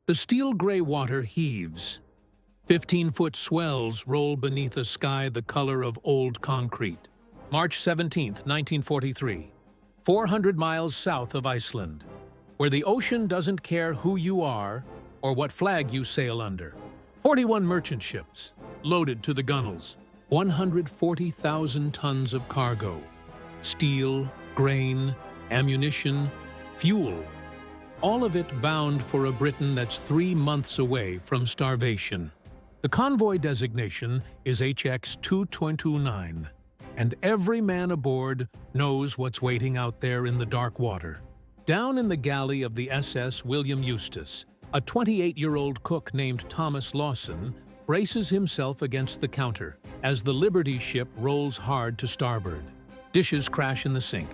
The steel-gray water heaves. 15-foot swells roll beneath a sky the color of old concrete. March 17, 1943, 400 miles south of Iceland, where the ocean doesn't care who you are or what flag you sail under. 41 merchant ships, loaded to the gunwales, 140,000 tons of cargo, steel, grain, ammunition, fuel, all of it bound for a Britain that's 3 months away from starvation. The convoy designation is HX-229, and every man aboard knows what's waiting out there in the dark water. Down in the galley of the SS William Eustace, a 28-year-old cook named Thomas Lawson braces himself against the counter as the Liberty ship rolls hard to starboard. Dishes crash in the sink.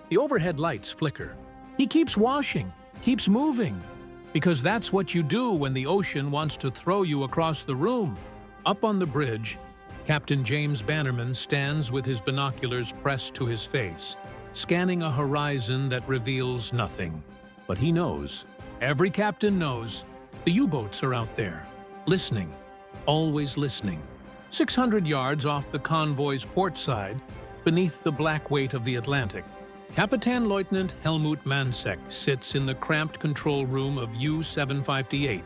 The overhead lights flicker. He keeps washing, keeps moving, because that's what you do when the ocean wants to throw you across the room. Up on the bridge, Captain James Bannerman stands with his binoculars pressed to his face, scanning a horizon that reveals nothing. But he knows, every captain knows, the U-boats are out there, listening, always listening. 600 yards off the convoy's port side, beneath the black weight of the Atlantic, Kapitän Lieutenant Helmut Mansek sits in the cramped control room of U-758.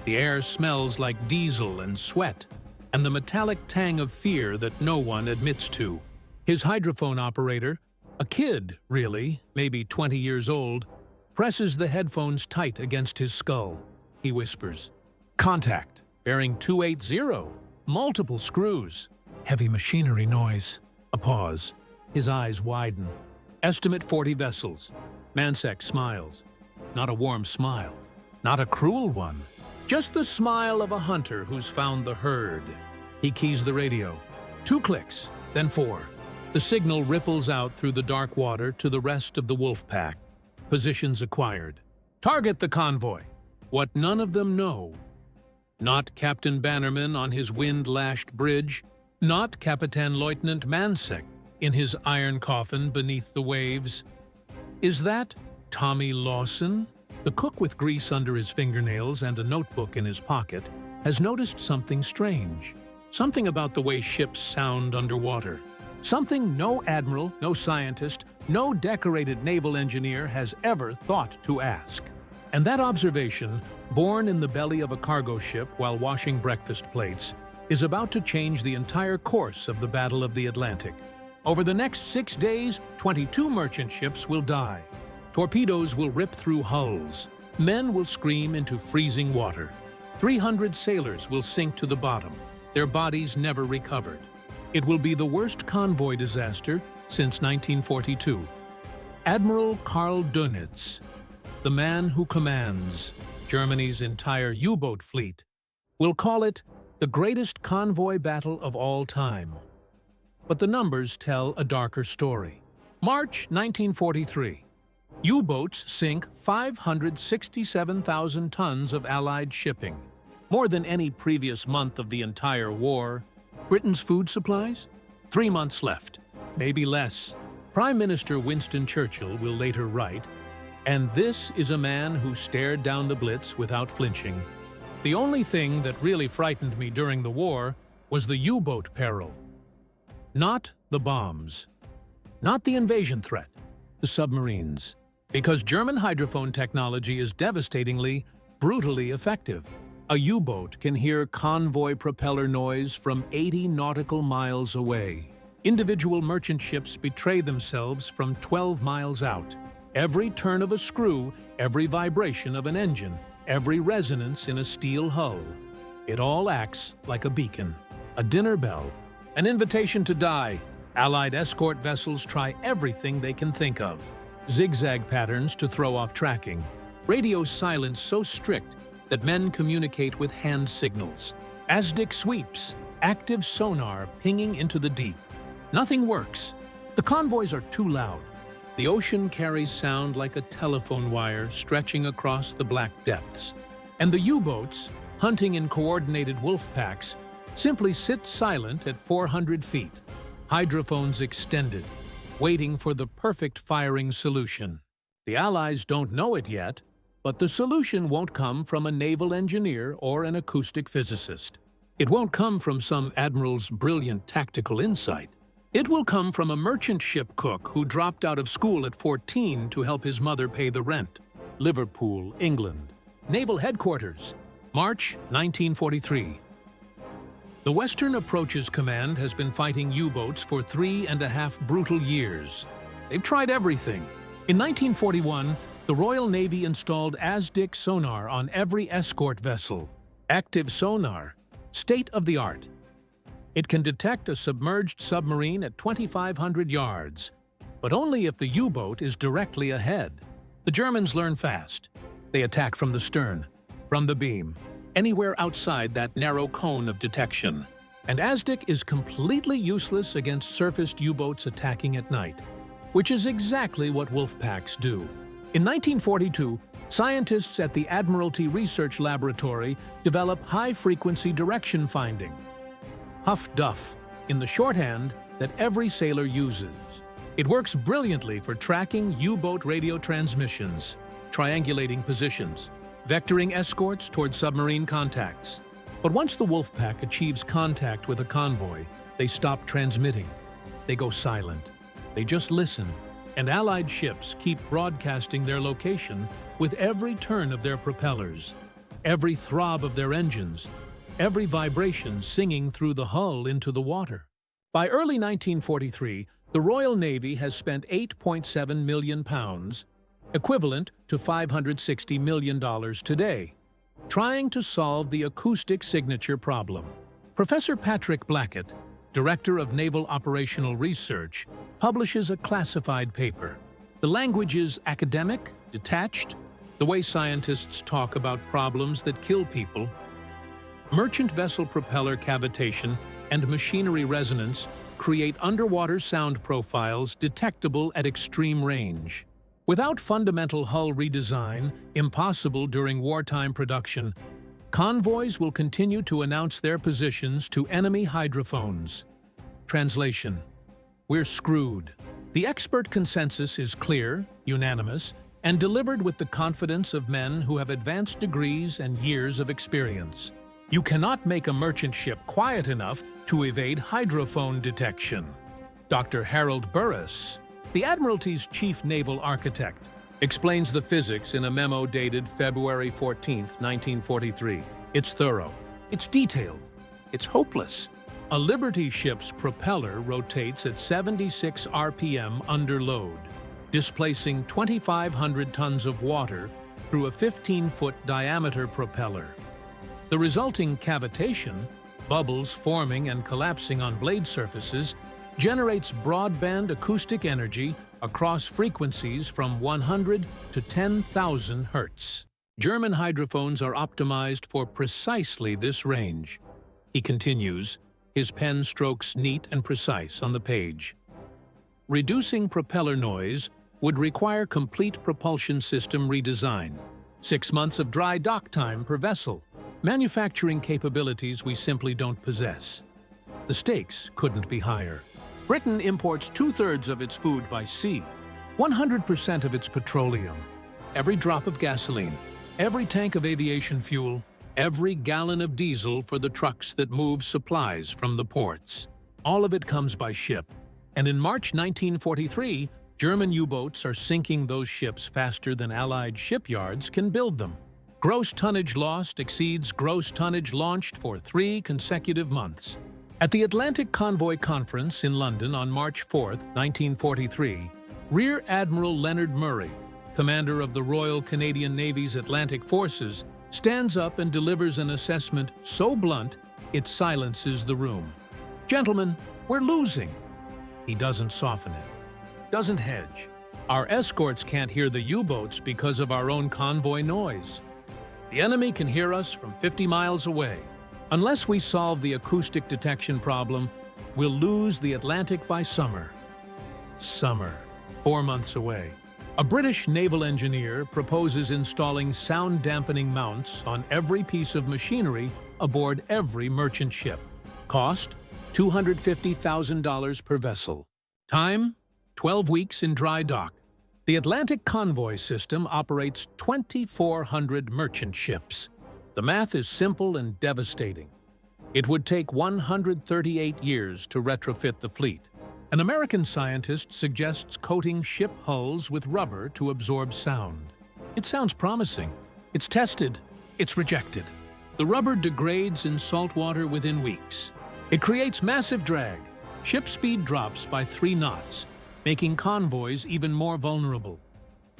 The air smells like diesel and sweat, and the metallic tang of fear that no one admits to. His hydrophone operator, a kid, really, maybe 20 years old, presses the headphones tight against his skull. He whispers, "Contact, bearing 280, multiple screws." Heavy machinery noise. A pause. His eyes widen. Estimate 40 vessels. Mansek smiles. Not a warm smile. Not a cruel one. Just the smile of a hunter who's found the herd. He keys the radio. 2 clicks, then 4. The signal ripples out through the dark water to the rest of the wolf pack. Positions acquired. Target the convoy. What none of them know. Not Captain Bannerman on his wind-lashed bridge. Not Kapitän Lieutenant Mansek in his iron coffin beneath the waves. Is that Tommy Lawson? The cook with grease under his fingernails and a notebook in his pocket has noticed something strange. Something about the way ships sound underwater. Something no admiral, no scientist, no decorated naval engineer has ever thought to ask. And that observation, born in the belly of a cargo ship while washing breakfast plates, is about to change the entire course of the Battle of the Atlantic. Over the next 6 days, 22 merchant ships will die. Torpedoes will rip through hulls. Men will scream into freezing water. 300 sailors will sink to the bottom, their bodies never recovered. It will be the worst convoy disaster since 1942. Admiral Karl Dönitz, the man who commands Germany's entire U-boat fleet, will call it the greatest convoy battle of all time. But the numbers tell a darker story. March 1943. U-boats sink 567,000 tons of Allied shipping, more than any previous month of the entire war. Britain's food supplies? 3 months left, maybe less. Prime Minister Winston Churchill will later write, "And this is a man who stared down the Blitz without flinching. The only thing that really frightened me during the war was the U-boat peril. Not the bombs. Not the invasion threat. The submarines. Because German hydrophone technology is devastatingly, brutally effective. A U-boat can hear convoy propeller noise from 80 nautical miles away. Individual merchant ships betray themselves from 12 miles out. Every turn of a screw, every vibration of an engine, every resonance in a steel hull. It all acts like a beacon, a dinner bell, an invitation to die. Allied escort vessels try everything they can think of. Zigzag patterns to throw off tracking. Radio silence so strict that men communicate with hand signals. ASDIC sweeps, active sonar pinging into the deep. Nothing works. The convoys are too loud. The ocean carries sound like a telephone wire stretching across the black depths. And the U-boats, hunting in coordinated wolf packs, simply sit silent at 400 feet, hydrophones extended, waiting for the perfect firing solution. The Allies don't know it yet, But the solution won't come from a naval engineer or an acoustic physicist. It won't come from some admiral's brilliant tactical insight. It will come from a merchant ship cook who dropped out of school at 14 to help his mother pay the rent. Liverpool, England. Naval Headquarters, March 1943. The Western Approaches Command has been fighting U-boats for 3.5 brutal years. They've tried everything. In 1941, the Royal Navy installed ASDIC sonar on every escort vessel. Active sonar, state-of-the-art. It can detect a submerged submarine at 2,500 yards, but only if the U-boat is directly ahead. The Germans learn fast. They attack from the stern, from the beam, anywhere outside that narrow cone of detection. And ASDIC is completely useless against surfaced U-boats attacking at night, which is exactly what wolf packs do. In 1942, scientists at the Admiralty Research Laboratory develop high-frequency direction finding, HUF-DUF, in the shorthand that every sailor uses. It works brilliantly for tracking U-boat radio transmissions, triangulating positions, vectoring escorts toward submarine contacts. But once the Wolfpack achieves contact with a convoy, they stop transmitting. They go silent. They just listen, and Allied ships keep broadcasting their location with every turn of their propellers, every throb of their engines, every vibration singing through the hull into the water. By early 1943, the Royal Navy has spent £8.7 million, equivalent to $560 million today, trying to solve the acoustic signature problem. Professor Patrick Blackett, Director of Naval Operational Research, publishes a classified paper. The language is academic, detached, the way scientists talk about problems that kill people. Merchant vessel propeller cavitation and machinery resonance create underwater sound profiles detectable at extreme range. Without fundamental hull redesign, impossible during wartime production, convoys will continue to announce their positions to enemy hydrophones. Translation: we're screwed. The expert consensus is clear, unanimous, and delivered with the confidence of men who have advanced degrees and years of experience. You cannot make a merchant ship quiet enough to evade hydrophone detection. Dr. Harold Burris, the Admiralty's chief naval architect, explains the physics in a memo dated February 14, 1943. It's thorough, it's detailed, it's hopeless. A Liberty ship's propeller rotates at 76 RPM under load, displacing 2,500 tons of water through a 15-foot diameter propeller. The resulting cavitation, bubbles forming and collapsing on blade surfaces, generates broadband acoustic energy across frequencies from 100 to 10,000 hertz. German hydrophones are optimized for precisely this range. He continues, his pen strokes neat and precise on the page. Reducing propeller noise would require complete propulsion system redesign, 6 months of dry dock time per vessel, manufacturing capabilities we simply don't possess. The stakes couldn't be higher. Britain imports 2/3 of its food by sea, 100% of its petroleum, every drop of gasoline, every tank of aviation fuel, every gallon of diesel for the trucks that move supplies from the ports. All of it comes by ship. And in March 1943, German U-boats are sinking those ships faster than Allied shipyards can build them. Gross tonnage lost exceeds gross tonnage launched for 3 consecutive months. At the Atlantic Convoy Conference in London on March 4, 1943, Rear Admiral Leonard Murray, commander of the Royal Canadian Navy's Atlantic Forces, stands up and delivers an assessment so blunt it silences the room. "Gentlemen, we're losing." He doesn't soften it, doesn't hedge. "Our escorts can't hear the U-boats because of our own convoy noise. The enemy can hear us from 50 miles away. Unless we solve the acoustic detection problem, we'll lose the Atlantic by summer." Summer, 4 months away. A British naval engineer proposes installing sound-dampening mounts on every piece of machinery aboard every merchant ship. Cost: $250,000 per vessel. Time: 12 weeks in dry dock. The Atlantic convoy system operates 2,400 merchant ships. The math is simple and devastating. It would take 138 years to retrofit the fleet. An American scientist suggests coating ship hulls with rubber to absorb sound. It sounds promising. It's tested. It's rejected. The rubber degrades in salt water within weeks. It creates massive drag. Ship speed drops by 3 knots, making convoys even more vulnerable.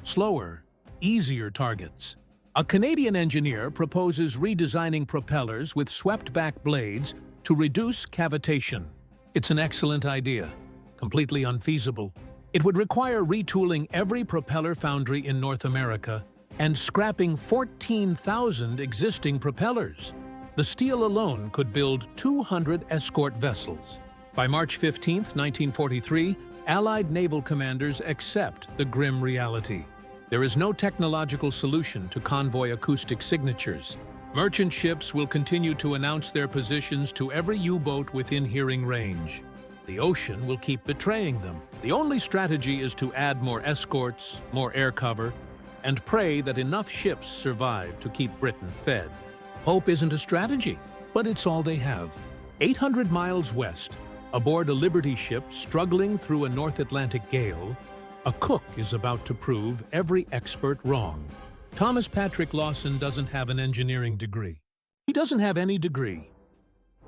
Slower, easier targets. A Canadian engineer proposes redesigning propellers with swept-back blades to reduce cavitation. It's an excellent idea, completely unfeasible. It would require retooling every propeller foundry in North America and scrapping 14,000 existing propellers. The steel alone could build 200 escort vessels. By March 15, 1943, Allied naval commanders accept the grim reality. There is no technological solution to convoy acoustic signatures. Merchant ships will continue to announce their positions to every U-boat within hearing range. The ocean will keep betraying them. The only strategy is to add more escorts, more air cover, and pray that enough ships survive to keep Britain fed. Hope isn't a strategy, but it's all they have. 800 miles west, aboard a Liberty ship struggling through a North Atlantic gale, a cook is about to prove every expert wrong. Thomas Patrick Lawson doesn't have an engineering degree. He doesn't have any degree.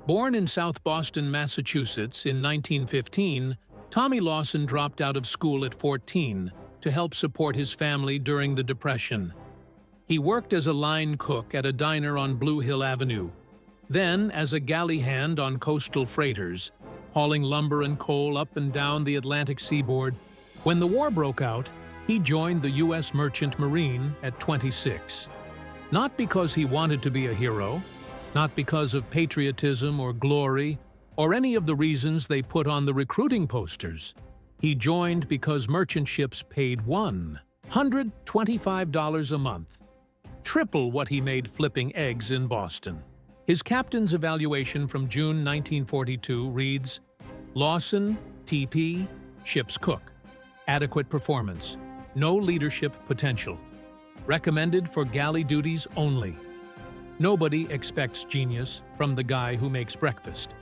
Born in South Boston, Massachusetts in 1915, Tommy Lawson dropped out of school at 14 to help support his family during the Depression. He worked as a line cook at a diner on Blue Hill Avenue, then as a galley hand on coastal freighters, hauling lumber and coal up and down the Atlantic seaboard. When the war broke out, he joined the U.S. Merchant Marine at 26. Not because he wanted to be a hero, not because of patriotism or glory, or any of the reasons they put on the recruiting posters. He joined because merchant ships paid $125 a month, triple what he made flipping eggs in Boston. His captain's evaluation from June 1942 reads, Lawson, TP, ship's cook. Adequate performance. No leadership potential. Recommended for galley duties only. Nobody expects genius from the guy who makes breakfast.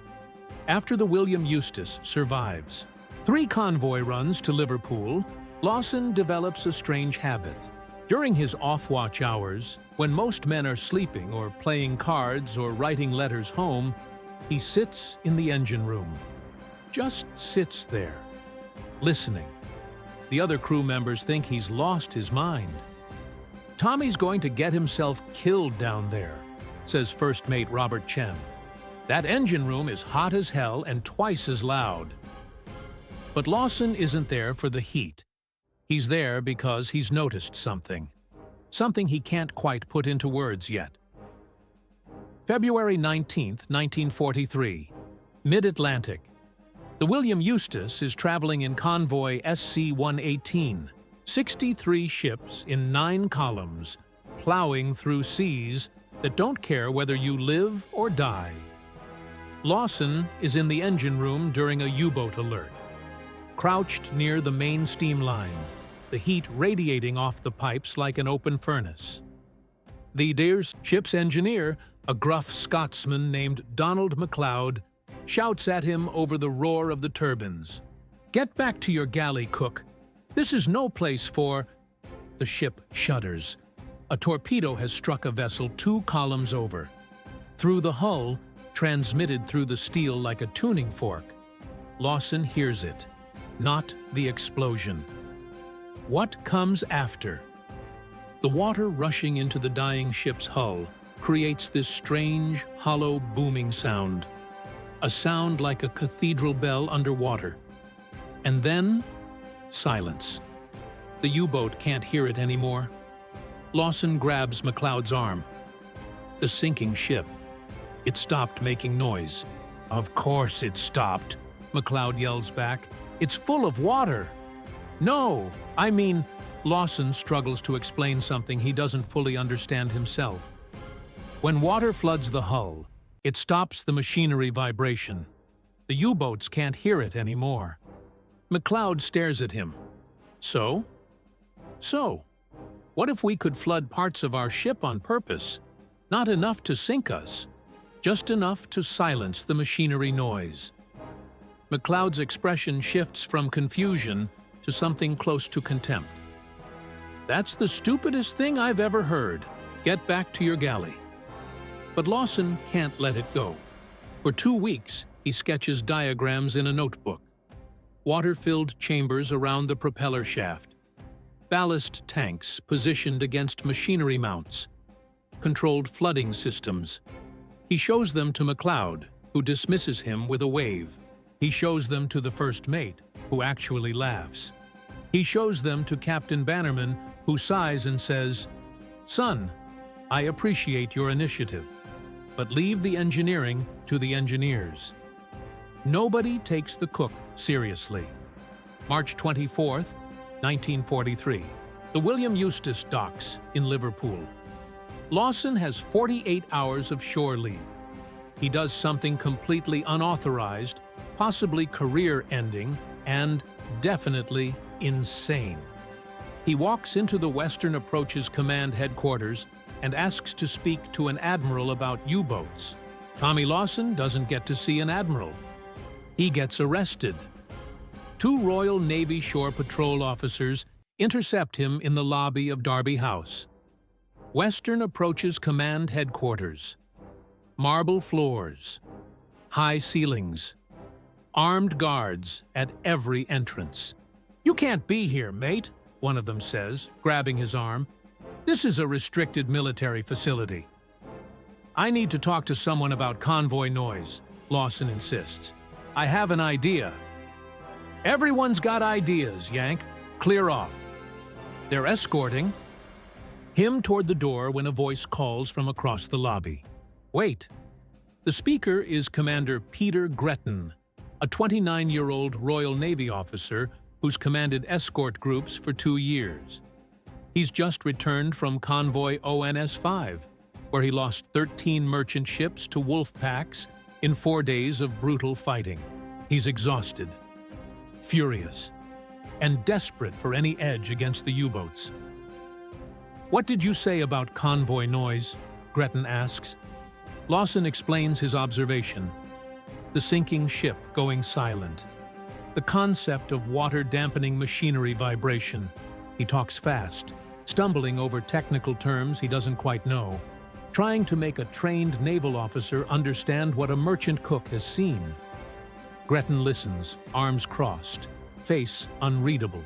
After the William Eustace survives 3 convoy runs to Liverpool, Lawson develops a strange habit. During his off-watch hours, when most men are sleeping or playing cards or writing letters home, he sits in the engine room. Just sits there, listening. The other crew members think he's lost his mind. Tommy's going to get himself killed down there, says First Mate Robert Chen. That engine room is hot as hell and twice as loud. But Lawson isn't there for the heat. He's there because he's noticed something. Something he can't quite put into words yet. February 19, 1943. Mid-Atlantic. The William Eustace is traveling in convoy SC-118, 63 ships in 9 columns, plowing through seas that don't care whether you live or die. Lawson is in the engine room during a U-boat alert, crouched near the main steam line, the heat radiating off the pipes like an open furnace. The dear's ship's engineer, a gruff Scotsman named Donald MacLeod, shouts at him over the roar of the turbines. Get back to your galley, cook. This is no place for... The ship shudders. A torpedo has struck a vessel 2 columns over. Through the hull, transmitted through the steel like a tuning fork. Lawson hears it, not the explosion. What comes after? The water rushing into the dying ship's hull creates this strange, hollow, booming sound. A sound like a cathedral bell underwater. And then, silence. The U-boat can't hear it anymore. Lawson grabs MacLeod's arm. The sinking ship. It stopped making noise. Of course it stopped, MacLeod yells back. It's full of water. No, I mean, Lawson struggles to explain something he doesn't fully understand himself. When water floods the hull, it stops the machinery vibration. The U-boats can't hear it anymore. MacLeod stares at him. So? So, what if we could flood parts of our ship on purpose? Not enough to sink us, just enough to silence the machinery noise. McLeod's expression shifts from confusion to something close to contempt. That's the stupidest thing I've ever heard. Get back to your galley. But Lawson can't let it go. For 2 weeks, he sketches diagrams in a notebook. Water-filled chambers around the propeller shaft. Ballast tanks positioned against machinery mounts. Controlled flooding systems. He shows them to McLeod, who dismisses him with a wave. He shows them to the first mate, who actually laughs. He shows them to Captain Bannerman, who sighs and says, "Son, I appreciate your initiative, but leave the engineering to the engineers." Nobody takes the cook seriously. March 24th, 1943. The William Eustace docks in Liverpool. Lawson has 48 hours of shore leave. He does something completely unauthorized, possibly career-ending, and definitely insane. He walks into the Western Approaches Command headquarters and asks to speak to an admiral about U-boats. Tommy Lawson doesn't get to see an admiral. He gets arrested. 2 Royal Navy Shore Patrol officers intercept him in the lobby of Derby House. Western Approaches Command headquarters. Marble floors. High ceilings. Armed guards at every entrance. "You can't be here, mate," one of them says, grabbing his arm. "This is a restricted military facility." "I need to talk to someone about convoy noise," Lawson insists. "I have an idea." "Everyone's got ideas, Yank. Clear off." They're escorting him toward the door when a voice calls from across the lobby. Wait. The speaker is Commander Peter Gretton, a 29-year-old Royal Navy officer who's commanded escort groups for 2 years. He's just returned from convoy ONS-5, where he lost 13 merchant ships to wolf packs in 4 days of brutal fighting. He's exhausted, furious, and desperate for any edge against the U-boats. "What did you say about convoy noise?" Gretton asks. Lawson explains his observation. The sinking ship going silent. The concept of water-dampening machinery vibration. He talks fast, stumbling over technical terms he doesn't quite know, trying to make a trained naval officer understand what a merchant cook has seen. Gretton listens, arms crossed, face unreadable.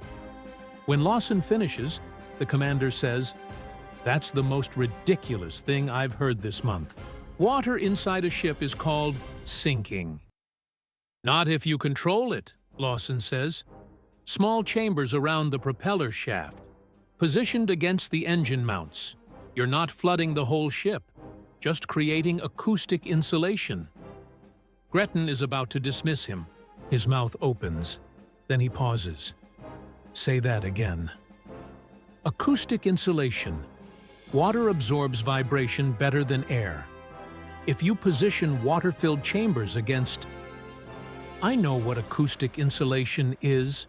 When Lawson finishes, the commander says, "That's the most ridiculous thing I've heard this month. Water inside a ship is called sinking." "Not if you control it," Lawson says. "Small chambers around the propeller shaft, positioned against the engine mounts. You're not flooding the whole ship, just creating acoustic insulation." Gretton is about to dismiss him. His mouth opens. Then he pauses. "Say that again." Acoustic insulation. Water absorbs vibration better than air. If you position water-filled chambers against... "I know what acoustic insulation is."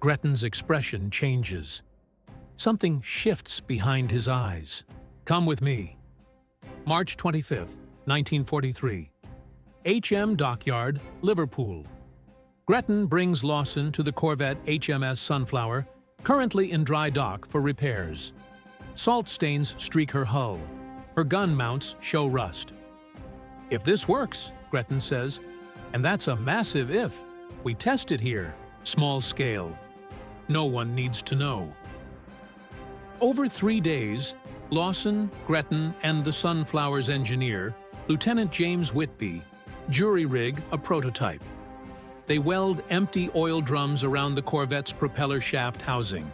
Gretton's expression changes. Something shifts behind his eyes. "Come with me." March 25th, 1943. HM Dockyard, Liverpool. Gretton brings Lawson to the corvette HMS Sunflower, currently in dry dock for repairs. Salt stains streak her hull. Her gun mounts show rust. "If this works," Gretton says, "and that's a massive if, we test it here, small scale. No one needs to know." Over 3 days, Lawson, Gretton, and the Sunflower's engineer, Lieutenant James Whitby, jury-rig a prototype. They weld empty oil drums around the corvette's propeller shaft housing.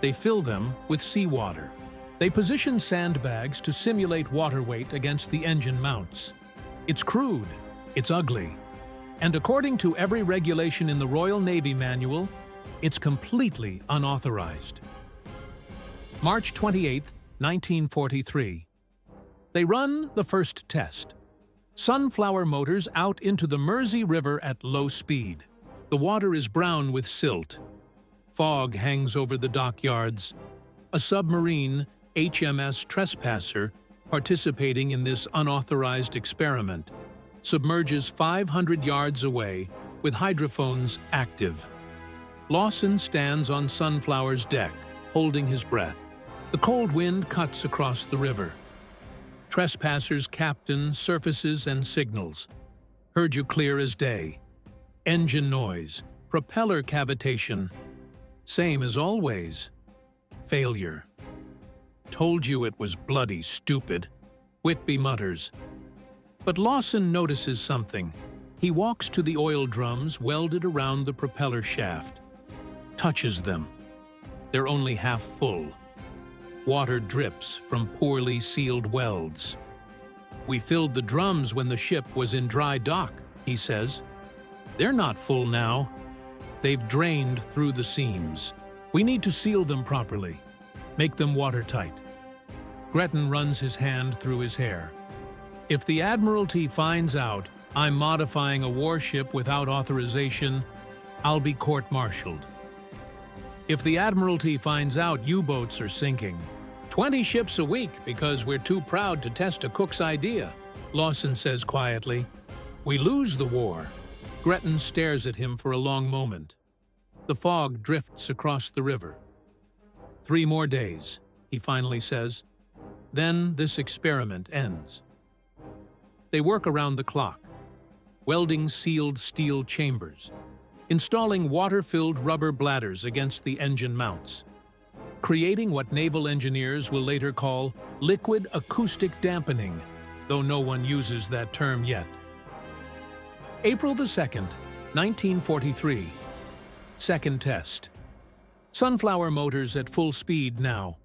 They fill them with seawater. They position sandbags to simulate water weight against the engine mounts. It's crude, it's ugly, and according to every regulation in the Royal Navy Manual, it's completely unauthorized. March 28, 1943. They run the first test. Sunflower motors out into the Mersey River at low speed. The water is brown with silt. Fog hangs over the dockyards. A submarine, HMS Trespasser, participating in this unauthorized experiment, submerges 500 yards away with hydrophones active. Lawson stands on Sunflower's deck, holding his breath. The cold wind cuts across the river. Trespasser's captain surfaces and signals. Heard you clear as day. Engine noise, propeller cavitation. Same as always. Failure. Told you it was bloody stupid, Whitby mutters. But Lawson notices something. He walks to the oil drums welded around the propeller shaft. Touches them. They're only half full. Water drips from poorly sealed welds. We filled the drums when the ship was in dry dock, he says. They're not full now. They've drained through the seams. We need to seal them properly. Make them watertight. Gretton runs his hand through his hair. If the Admiralty finds out I'm modifying a warship without authorization, I'll be court-martialed. If the Admiralty finds out U-boats are sinking, 20 ships a week because we're too proud to test a cook's idea, Lawson says quietly. We lose the war. Gretton stares at him for a long moment. The fog drifts across the river. 3 more days, he finally says. Then this experiment ends. They work around the clock, welding sealed steel chambers, installing water-filled rubber bladders against the engine mounts, creating what naval engineers will later call liquid acoustic dampening, though no one uses that term yet. April the 2nd, 1943. Second test. Sunflower motors at full speed now.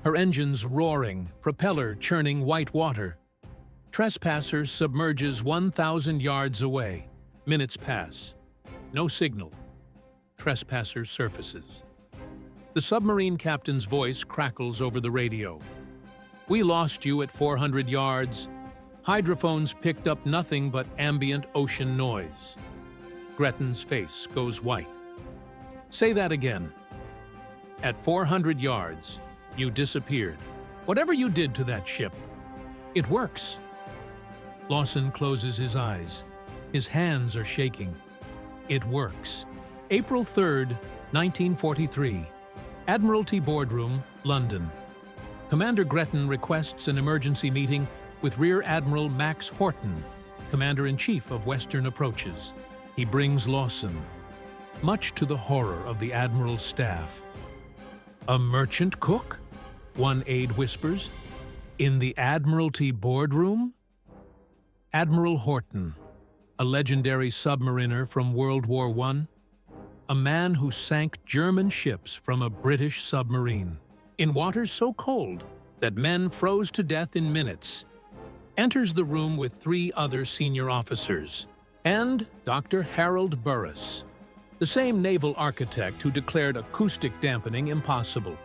Her engines roaring, propeller churning white water. Trespasser submerges 1,000 yards away. Minutes pass. No signal. Trespasser surfaces. The submarine captain's voice crackles over the radio. We lost you at 400 yards. Hydrophones picked up nothing but ambient ocean noise. Gretton's face goes white. Say that again. At 400 yards, you disappeared. Whatever you did to that ship, it works. Lawson closes his eyes. His hands are shaking. It works. April 3rd, 1943. Admiralty Boardroom, London. Commander Gretton requests an emergency meeting with Rear Admiral Max Horton, Commander-in-Chief of Western Approaches. He brings Lawson, much to the horror of the Admiral's staff. A merchant cook? One aide whispers. In the Admiralty Boardroom? Admiral Horton, a legendary submariner from World War I, a man who sank German ships from a British submarine, in waters so cold that men froze to death in minutes, enters the room with 3 other senior officers, and Dr. Harold Burris, the same naval architect who declared acoustic dampening impossible.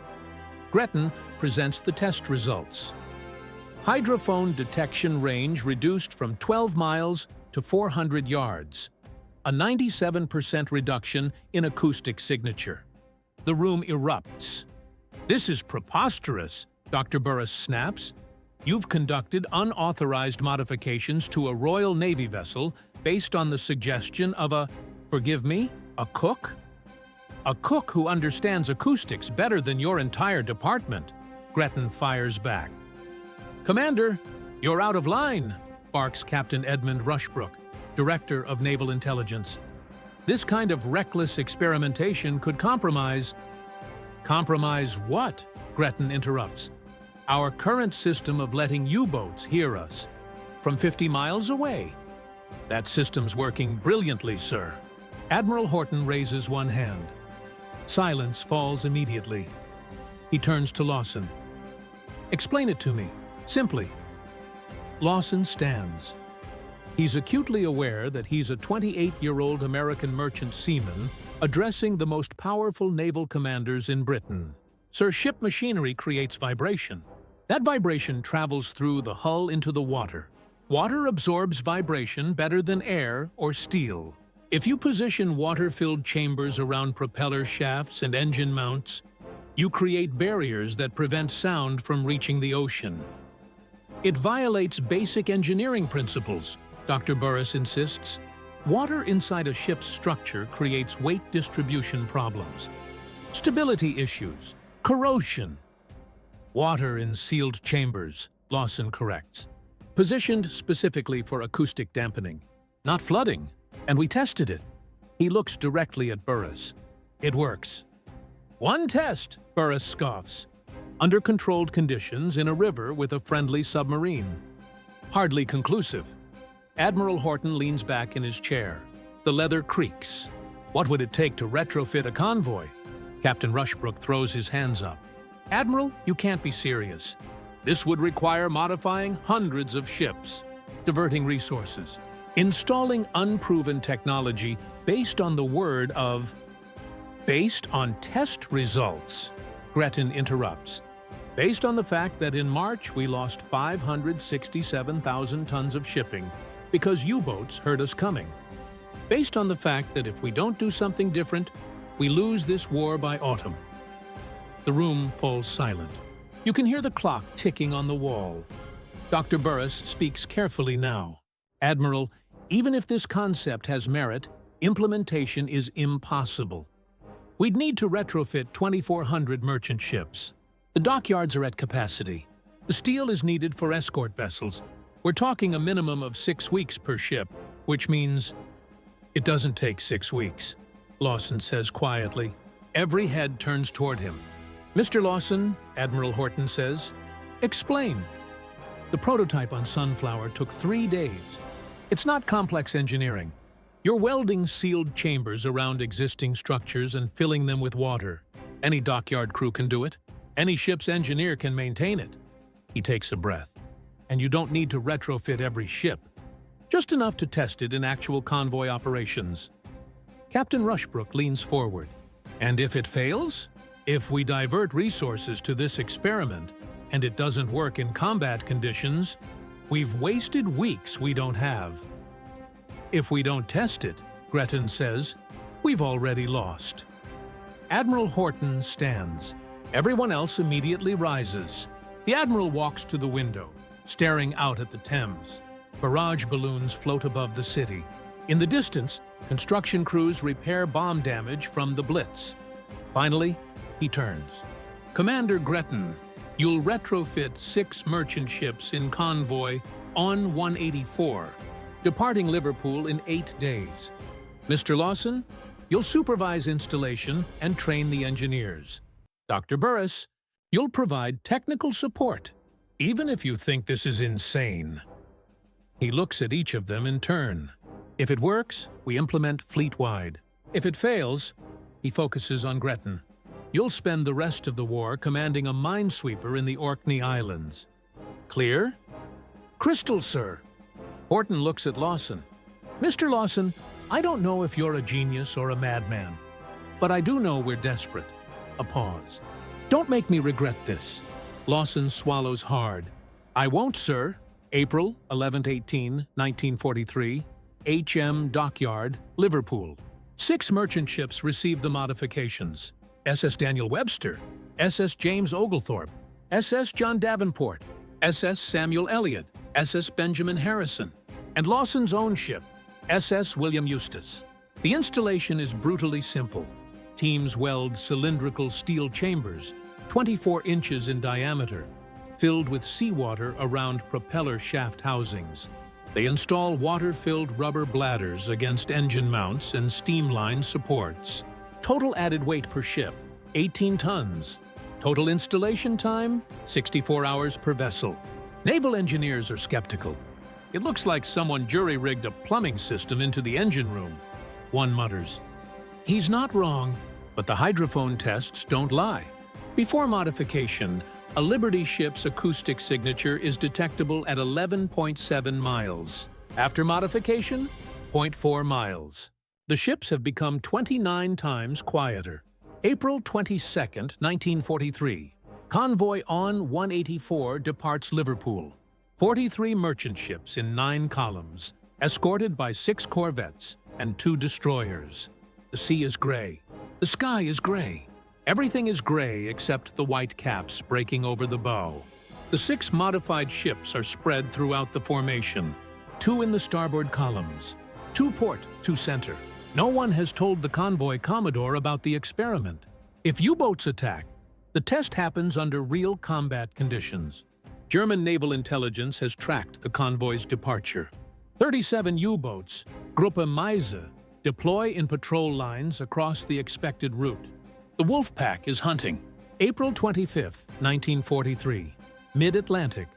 Gretton presents the test results. Hydrophone detection range reduced from 12 miles to 400 yards, a 97% reduction in acoustic signature. The room erupts. This is preposterous, Dr. Burris snaps. You've conducted unauthorized modifications to a Royal Navy vessel based on the suggestion of a, forgive me, a cook? A cook who understands acoustics better than your entire department, Gretton fires back. Commander, you're out of line, barks Captain Edmund Rushbrook, Director of Naval Intelligence. This kind of reckless experimentation could compromise... Compromise what? Gretton interrupts. Our current system of letting U-boats hear us from 50 miles away. That system's working brilliantly, sir. Admiral Horton raises one hand. Silence falls immediately. He turns to Lawson. Explain it to me. Simply. Lawson stands. He's acutely aware that he's a 28-year-old American merchant seaman addressing the most powerful naval commanders in Britain. Sir, ship machinery creates vibration. That vibration travels through the hull into the water. Water absorbs vibration better than air or steel. If you position water-filled chambers around propeller shafts and engine mounts, you create barriers that prevent sound from reaching the ocean. It violates basic engineering principles, Dr. Burris insists. Water inside a ship's structure creates weight distribution problems, stability issues, corrosion. Water in sealed chambers, Lawson corrects, positioned specifically for acoustic dampening, not flooding, and we tested it. He looks directly at Burris. It works. One test, Burris scoffs. Under controlled conditions in a river with a friendly submarine. Hardly conclusive. Admiral Horton leans back in his chair. The leather creaks. What would it take to retrofit a convoy? Captain Rushbrook throws his hands up. Admiral, you can't be serious. This would require modifying hundreds of ships, diverting resources, installing unproven technology based on the word of... Based on test results, Gretton interrupts. Based on the fact that in March we lost 567,000 tons of shipping because U-boats heard us coming. Based on the fact that if we don't do something different, we lose this war by autumn. The room falls silent. You can hear the clock ticking on the wall. Dr. Burris speaks carefully now. Admiral, even if this concept has merit, implementation is impossible. We'd need to retrofit 2,400 merchant ships. The dockyards are at capacity. The steel is needed for escort vessels. We're talking a minimum of 6 weeks per ship, which means it doesn't take 6 weeks, Lawson says quietly. Every head turns toward him. Mr. Lawson, Admiral Horton says, explain. The prototype on Sunflower took 3 days. It's not complex engineering. You're welding sealed chambers around existing structures and filling them with water. Any dockyard crew can do it. Any ship's engineer can maintain it. He takes a breath. And you don't need to retrofit every ship. Just enough to test it in actual convoy operations. Captain Rushbrook leans forward. And if it fails? If we divert resources to this experiment and it doesn't work in combat conditions, we've wasted weeks we don't have. If we don't test it, Gretton says, we've already lost. Admiral Horton stands. Everyone else immediately rises. The Admiral walks to the window, staring out at the Thames. Barrage balloons float above the city. In the distance, construction crews repair bomb damage from the Blitz. Finally, he turns. Commander Gretton, you'll retrofit 6 merchant ships in convoy on 184. Departing Liverpool in 8 days. Mr. Lawson, you'll supervise installation and train the engineers. Dr. Burris, you'll provide technical support, even if you think this is insane. He looks at each of them in turn. If it works, we implement fleet-wide. If it fails, he focuses on Gretton. You'll spend the rest of the war commanding a minesweeper in the Orkney Islands. Clear? Crystal, sir. Horton looks at Lawson. Mr. Lawson, I don't know if you're a genius or a madman, but I do know we're desperate. A pause. Don't make me regret this. Lawson swallows hard. I won't, sir. April 11-18, 1943, HM Dockyard, Liverpool. 6 merchant ships received the modifications. SS Daniel Webster, SS James Oglethorpe, SS John Davenport, SS Samuel Elliott, SS Benjamin Harrison, and Lawson's own ship, SS William Eustace. The installation is brutally simple. Teams weld cylindrical steel chambers, 24 inches in diameter, filled with seawater around propeller shaft housings. They install water-filled rubber bladders against engine mounts and steamline supports. Total added weight per ship, 18 tons. Total installation time, 64 hours per vessel. Naval engineers are skeptical. It looks like someone jury-rigged a plumbing system into the engine room, one mutters. He's not wrong, but the hydrophone tests don't lie. Before modification, a Liberty ship's acoustic signature is detectable at 11.7 miles. After modification, 0.4 miles. The ships have become 29 times quieter. April 22, 1943. Convoy on 184 departs Liverpool. 43 merchant ships in 9 columns, escorted by 6 corvettes, and 2 destroyers. The sea is gray. The sky is gray. Everything is gray except the white caps breaking over the bow. The 6 modified ships are spread throughout the formation. 2 in the starboard columns. 2 port, 2 center. No one has told the convoy commodore about the experiment. If U-boats attack, the test happens under real combat conditions. German naval intelligence has tracked the convoy's departure. 37 U-boats, WWII, deploy in patrol lines across the expected route. The Wolfpack is hunting. April 25, 1943. Mid-Atlantic,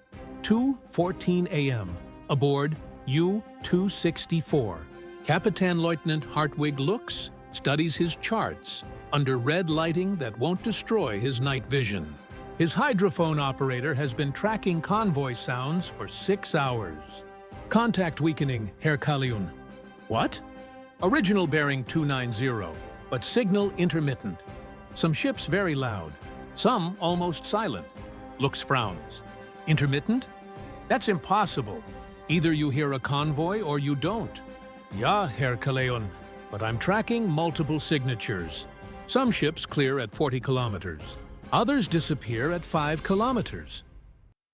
2:14 a.m. Aboard U-264. Captain Lieutenant Hartwig looks, studies his charts, under red lighting that won't destroy his night vision. His hydrophone operator has been tracking convoy sounds for 6 hours. Contact weakening, Herr Kallion. What? Original bearing 290, but signal intermittent. Some ships very loud, some almost silent. Looks frowns. Intermittent? That's impossible. Either you hear a convoy or you don't. Ja, Herr Kallion, but I'm tracking multiple signatures. Some ships clear at 40 kilometers. Others disappear at 5 kilometers.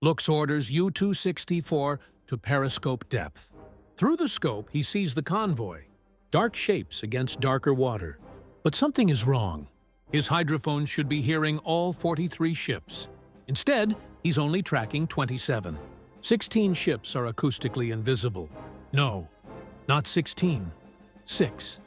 Looks orders U-264 to periscope depth. Through the scope, he sees the convoy. Dark shapes against darker water. But something is wrong. His hydrophones should be hearing all 43 ships. Instead, he's only tracking 27. 16 ships are acoustically invisible. No, not 16. 6.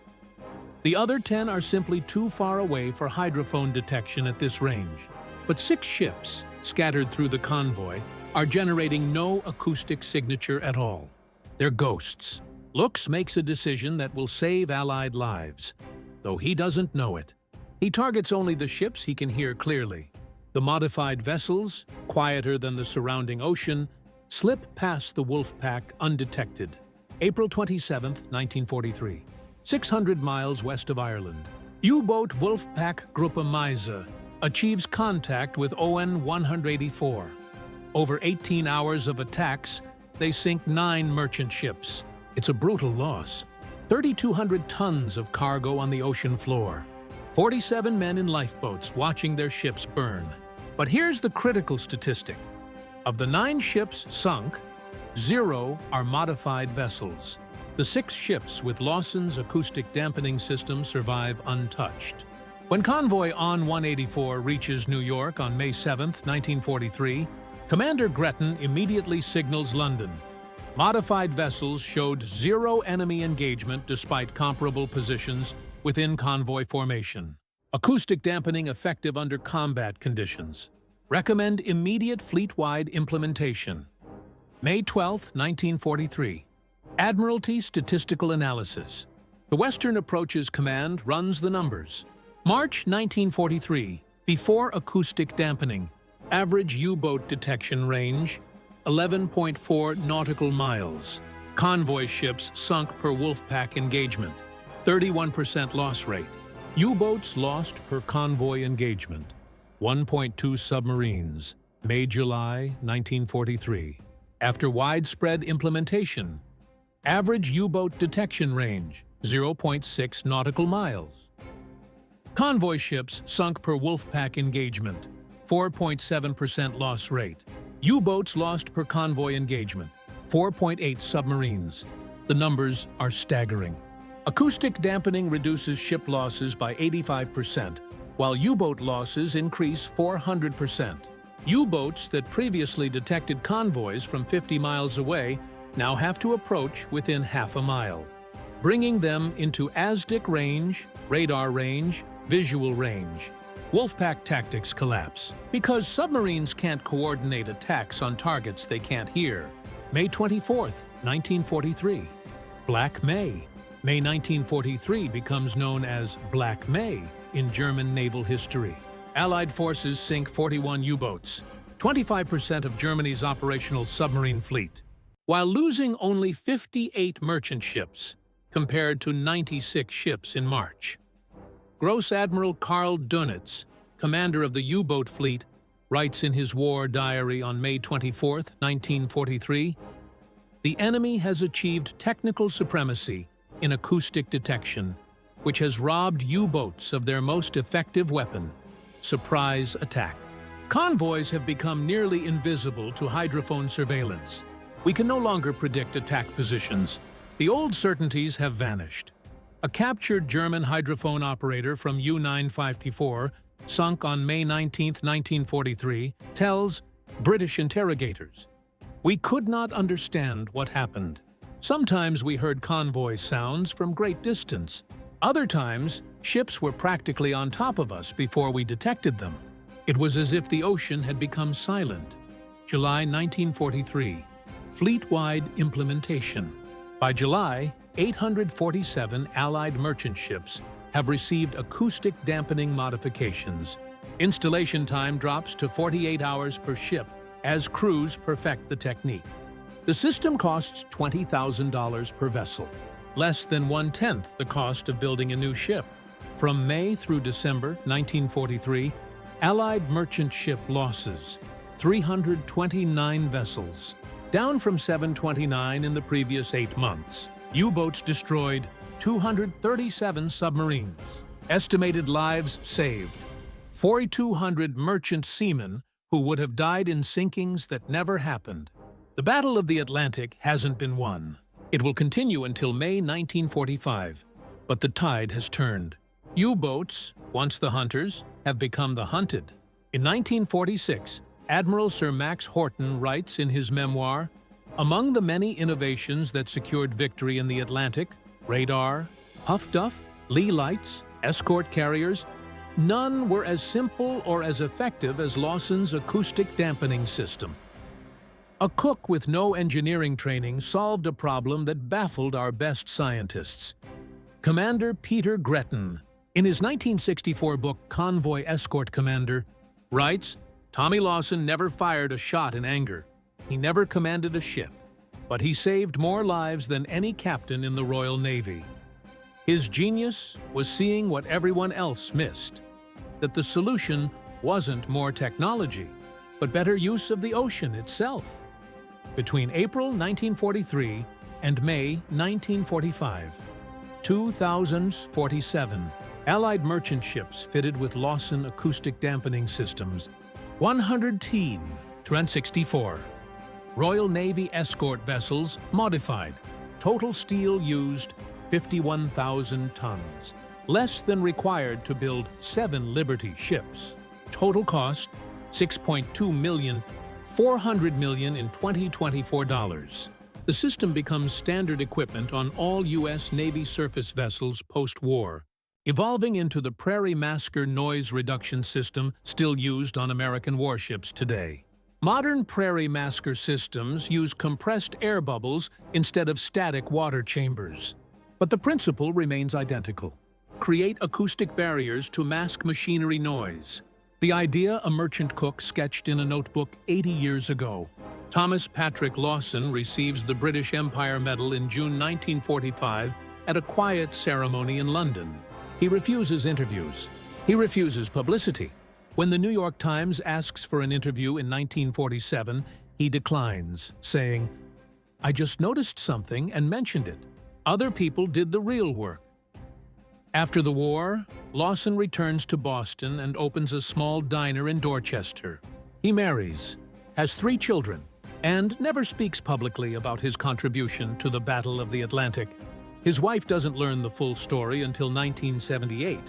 The other 10 are simply too far away for hydrophone detection at this range. But 6 ships, scattered through the convoy, are generating no acoustic signature at all. They're ghosts. Looks makes a decision that will save Allied lives, though he doesn't know it. He targets only the ships he can hear clearly. The modified vessels, quieter than the surrounding ocean, slip past the Wolfpack undetected. April 27, 1943. 600 miles west of Ireland. U-boat Wolfpack WWII achieves contact with ON-184. Over 18 hours of attacks, they sink 9 merchant ships. It's a brutal loss. 3,200 tons of cargo on the ocean floor. 47 men in lifeboats watching their ships burn. But here's the critical statistic. Of the 9 ships sunk, 0 are modified vessels. The 6 ships with Lawson's acoustic dampening system survive untouched. When convoy ON-184 reaches New York on May 7, 1943, Commander Gretton immediately signals London. Modified vessels showed 0 enemy engagement despite comparable positions within convoy formation. Acoustic dampening effective under combat conditions. Recommend immediate fleet-wide implementation. May 12, 1943. Admiralty Statistical Analysis. The Western Approaches Command runs the numbers. March 1943. Before acoustic dampening. Average U-boat detection range, 11.4 nautical miles. Convoy ships sunk per Wolfpack engagement, 31% loss rate. U-boats lost per convoy engagement, 1.2 submarines, May-July 1943. After widespread implementation, average U-boat detection range, 0.6 nautical miles. Convoy ships sunk per Wolfpack engagement, 4.7% loss rate. U-boats lost per convoy engagement, 4.8 submarines. The numbers are staggering. Acoustic dampening reduces ship losses by 85%, while U-boat losses increase 400%. U-boats that previously detected convoys from 50 miles away now have to approach within half a mile, bringing them into ASDIC range, radar range, visual range. Wolfpack tactics collapse because submarines can't coordinate attacks on targets they can't hear. May 24, 1943. Black May. May 1943 becomes known as Black May in German naval history. Allied forces sink 41 U-boats, 25% of Germany's operational submarine fleet, while losing only 58 merchant ships, compared to 96 ships in March. Gross Admiral Karl Dönitz, commander of the U-boat fleet, writes in his war diary on May 24, 1943, "The enemy has achieved technical supremacy in acoustic detection, which has robbed U-boats of their most effective weapon, surprise attack. Convoys have become nearly invisible to hydrophone surveillance. We can no longer predict attack positions. The old certainties have vanished. A captured German hydrophone operator from U-954, sunk on May 19, 1943, tells British interrogators, "We could not understand what happened. Sometimes we heard convoy sounds from great distance. Other times, ships were practically on top of us before we detected them. It was as if the ocean had become silent." July 1943. Fleet-wide implementation. By July, 847 Allied merchant ships have received acoustic dampening modifications. Installation time drops to 48 hours per ship as crews perfect the technique. The system costs $20,000 per vessel, less than one-tenth the cost of building a new ship. From May through December 1943, Allied merchant ship losses, 329 vessels, down from 729 in the previous 8 months. U-boats destroyed, 237 submarines. Estimated lives saved, 4,200 merchant seamen who would have died in sinkings that never happened. The Battle of the Atlantic hasn't been won. It will continue until May 1945, but the tide has turned. U-boats, once the hunters, have become the hunted. In 1946, Admiral Sir Max Horton writes in his memoir, "Among the many innovations that secured victory in the Atlantic, radar, Huff Duff, Lee lights, escort carriers, none were as simple or as effective as Lawson's acoustic dampening system." A cook with no engineering training solved a problem that baffled our best scientists. Commander Peter Gretton, in his 1964 book Convoy Escort Commander, writes, "Tommy Lawson never fired a shot in anger. He never commanded a ship, but he saved more lives than any captain in the Royal Navy. His genius was seeing what everyone else missed, that the solution wasn't more technology, but better use of the ocean itself." Between April 1943 and May 1945, 2,047 Allied merchant ships fitted with Lawson acoustic dampening systems, 110 Trent 64 Royal Navy escort vessels modified, total steel used 51,000 tons, less than required to build 7 Liberty ships. Total cost $6.2 million, $400 million in 2024 dollars. The system becomes standard equipment on all U.S. Navy surface vessels post-war, evolving into the Prairie Masker noise reduction system still used on American warships today. Modern Prairie Masker systems use compressed air bubbles instead of static water chambers. But the principle remains identical. Create acoustic barriers to mask machinery noise. The idea a merchant cook sketched in a notebook 80 years ago. Thomas Patrick Lawson receives the British Empire Medal in June 1945 at a quiet ceremony in London. He refuses interviews. He refuses publicity. When the New York Times asks for an interview in 1947, he declines, saying, "I just noticed something and mentioned it. Other people did the real work." After the war, Lawson returns to Boston and opens a small diner in Dorchester. He marries, has 3 children, and never speaks publicly about his contribution to the Battle of the Atlantic. His wife doesn't learn the full story until 1978,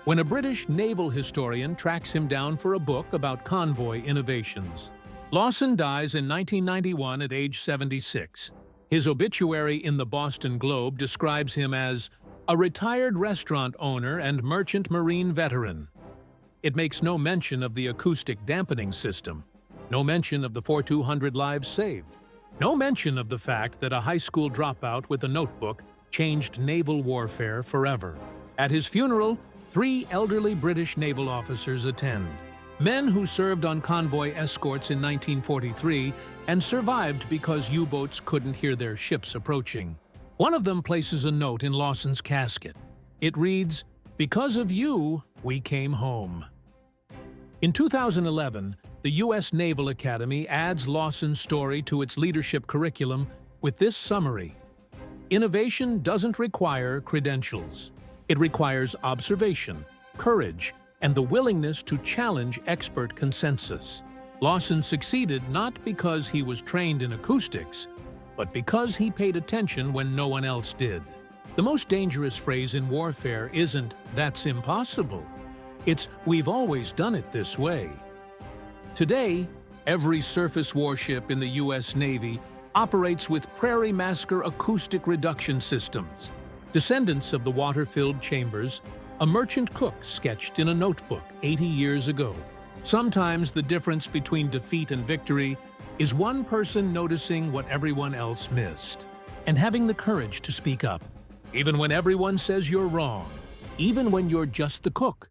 when a British naval historian tracks him down for a book about convoy innovations. Lawson dies in 1991 at age 76. His obituary in the Boston Globe describes him as a retired restaurant owner and merchant marine veteran. It makes no mention of the acoustic dampening system, no mention of the 4,200 lives saved, no mention of the fact that a high school dropout with a notebook changed naval warfare forever. At his funeral, 3 elderly British naval officers attend, men who served on convoy escorts in 1943 and survived because U-boats couldn't hear their ships approaching. One of them places a note in Lawson's casket. It reads, "Because of you, we came home." In 2011, the U.S. Naval Academy adds Lawson's story to its leadership curriculum with this summary. Innovation doesn't require credentials. It requires observation, courage, and the willingness to challenge expert consensus. Lawson succeeded not because he was trained in acoustics, but because he paid attention when no one else did. The most dangerous phrase in warfare isn't "that's impossible." It's "we've always done it this way." Today, every surface warship in the U.S. Navy operates with Prairie Masker acoustic reduction systems, descendants of the water-filled chambers a merchant cook sketched in a notebook 80 years ago. Sometimes the difference between defeat and victory is one person noticing what everyone else missed and having the courage to speak up, even when everyone says you're wrong, even when you're just the cook.